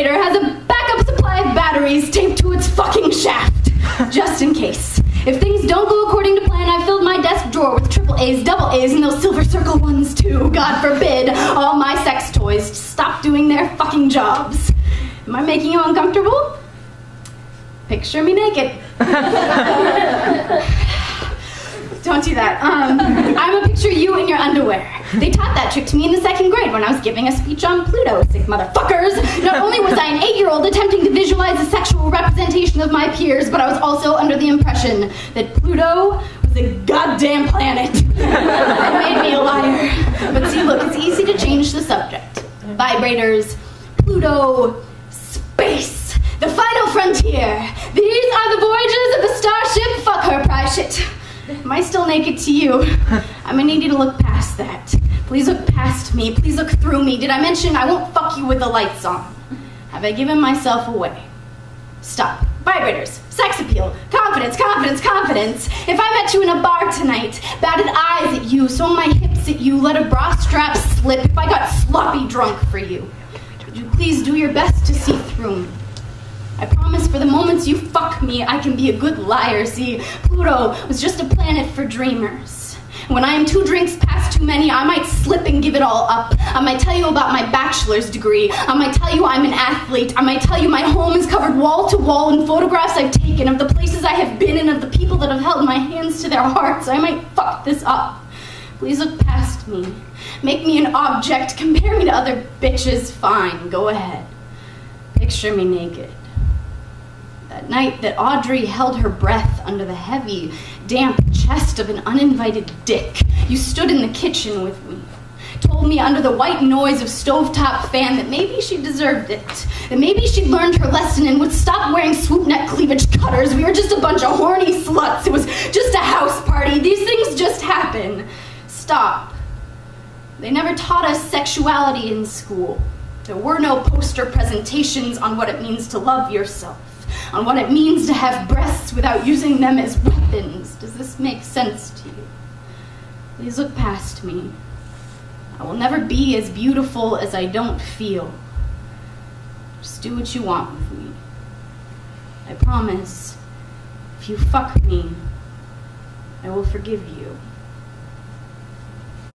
vibrator has a backup supply of batteries taped to its fucking shaft, just in case. If things don't go according to plan, I filled my desk drawer with triple A's, double A's, and those silver circle ones too. God forbid all my sex toys stop doing their fucking jobs. Am I making you uncomfortable? Picture me naked. Don't do that. I'm gonna picture you in your underwear. They taught that trick to me in the 2nd grade when I was giving a speech on Pluto, sick motherfuckers. Not only was I an 8-year-old attempting to visualize the sexual representation of my peers, but I was also under the impression that Pluto was a goddamn planet. That made me a liar. But see, look, it's easy to change the subject. Vibrators, Pluto, space, the final frontier. These are the voyages of the starship fuck her prize shit. Am I still naked to you? I'm gonna need you to look past that. Please look past me. Please look through me. Did I mention I won't fuck you with the lights on? Have I given myself away? Stop. Vibrators, sex appeal, confidence, confidence, confidence. If I met you in a bar tonight, batted eyes at you, swung my hips at you, let a bra strap slip, if I got sloppy drunk for you, would you please do your best to see through me? I promise for the moments you fuck me, I can be a good liar. See, Pluto was just a planet for dreamers. When I am 2 drinks past too many, I might slip and give it all up. I might tell you about my bachelor's degree. I might tell you I'm an athlete. I might tell you my home is covered wall to wall in photographs I've taken of the places I have been and of the people that have held my hands to their hearts. I might fuck this up. Please look past me. Make me an object. Compare me to other bitches. Fine, go ahead. Picture me naked. That night that Audrey held her breath under the heavy, damp chest of an uninvited dick, you stood in the kitchen with me, told me under the white noise of stovetop fan that maybe she deserved it, that maybe she'd learned her lesson and would stop wearing swoop neck cleavage cutters. We were just a bunch of horny sluts. It was just a house party. These things just happen. Stop. They never taught us sexuality in school. There were no poster presentations on what it means to love yourself, on what it means to have breasts without using them as weapons. Does this make sense to you? Please look past me. I will never be as beautiful as I don't feel. Just do what you want with me. I promise, if you fuck me, I will forgive you.